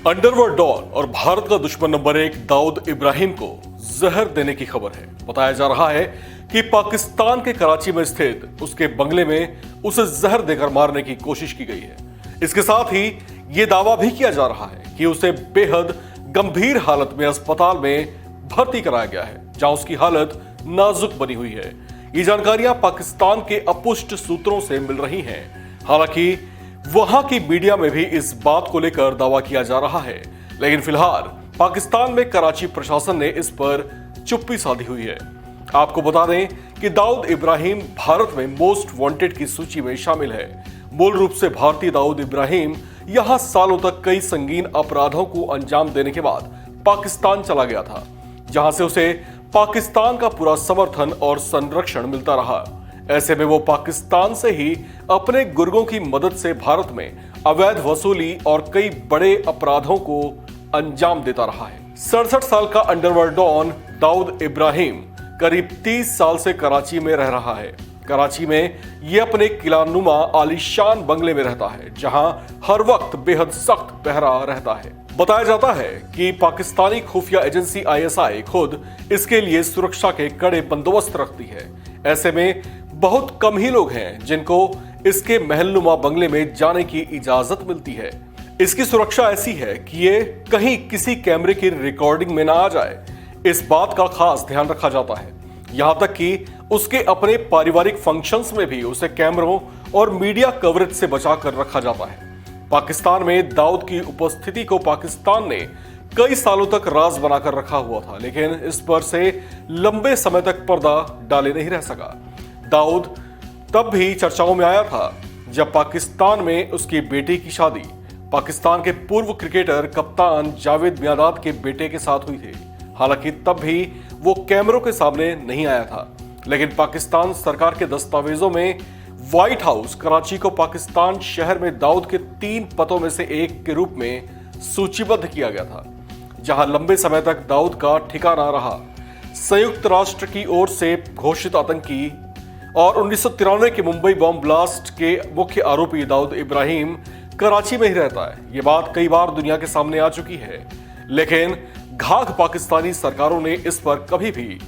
Underworld don और भारत का दुश्मन नंबर 1 दाऊद इब्राहिम को जहर देने की खबर है। बताया जा रहा है कि पाकिस्तान के कराची में स्थित उसके बंगले में उसे जहर देकर मारने की कोशिश की गई है। इसके साथ ही यह दावा भी किया जा रहा है कि उसे बेहद गंभीर हालत में अस्पताल में भर्ती कराया गया है, जहां उसकी हालत नाजुक बनी हुई है। ये जानकारियां पाकिस्तान के अपुष्ट सूत्रों से मिल रही हैं। हालांकि वहां की मीडिया में भी इस बात को लेकर दावा किया जा रहा है, लेकिन फिलहाल पाकिस्तान में कराची प्रशासन ने इस पर चुप्पी साधी हुई है। आपको बता दें कि दाऊद इब्राहिम भारत में मोस्ट वांटेड की सूची में शामिल है। मूल रूप से भारतीय दाऊद इब्राहिम यहां सालों तक कई संगीन अपराधों को अंजाम देने के बाद पाकिस्तान चला गया था, जहां से उसे पाकिस्तान का पूरा समर्थन और संरक्षण मिलता रहा। ऐसे में वो पाकिस्तान से ही अपने गुर्गों की मदद से भारत में अवैध वसूली और कई बड़े अपराधों को अंजाम देता रहा है। 67 साल का अंडरवर्ल्ड डॉन दाऊद इब्राहिम करीब 30 साल से कराची में रह रहा है। कराची में ये अपने किलानुमा आलीशान बंगले में रहता है, जहां हर वक्त बेहद सख्त पहरा रहता है। बताया जाता है कि पाकिस्तानी खुफिया एजेंसी ISI खुद इसके लिए सुरक्षा के कड़े बंदोबस्त रखती है। ऐसे में बहुत कम ही लोग हैं जिनको इसके महलनुमा बंगले में जाने की इजाजत मिलती है। इसकी सुरक्षा ऐसी है कि ये कहीं किसी कैमरे की रिकॉर्डिंग में ना आ जाए, इस बात का खास ध्यान रखा जाता है। यहां तक कि उसके अपने पारिवारिक फंक्शंस में भी उसे कैमरों और मीडिया कवरेज से बचा कर रखा जाता है। पाकिस्तान में दाऊद की उपस्थिति को पाकिस्तान ने कई सालों तक राज बनाकर रखा हुआ था, लेकिन इस पर से लंबे समय तक पर्दा डाले नहीं रह सका। दाऊद तब भी चर्चाओं में आया था जब पाकिस्तान में उसकी बेटी की शादी पाकिस्तान के पूर्व क्रिकेटर कप्तान जावेद मियांदाद के बेटे के साथ हुई थी। हालांकि तब भी वो कैमरों के सामने नहीं आया था, लेकिन पाकिस्तान सरकार के दस्तावेजों में व्हाइट हाउस कराची को पाकिस्तान शहर में दाऊद के 3 पतों में से एक के रूप में सूचीबद्ध किया गया था, जहां लंबे समय तक दाऊद का ठिकाना रहा। संयुक्त राष्ट्र की ओर से घोषित आतंकी और 1993 के मुंबई बॉम्ब ब्लास्ट के मुख्य आरोपी दाऊद इब्राहिम कराची में ही रहता है। ये बात कई बार दुनिया के सामने आ चुकी है, लेकिन घाघ पाकिस्तानी सरकारों ने इस पर कभी भी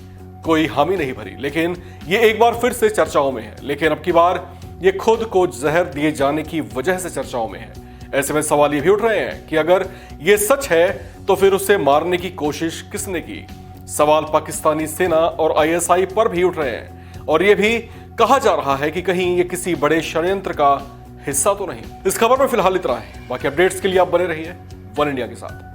कोई हामी नहीं भरी। लेकिन ये एक बार फिर से चर्चाओं में है, लेकिन अब की बार ये खुद को जहर दिए जाने की वजह से चर्चाओं में है। ऐसे में सवाल ये भी उठ रहे हैं कि अगर ये सच है तो फिर उसे मारने की कोशिश किसने की। सवाल पाकिस्तानी सेना और ISI पर भी उठ रहे हैं, और यह भी कहा जा रहा है कि कहीं ये किसी बड़े षड्यंत्र का हिस्सा तो नहीं। इस खबर में फिलहाल इतना है। बाकी अपडेट्स के लिए आप बने रहिए वन इंडिया के साथ।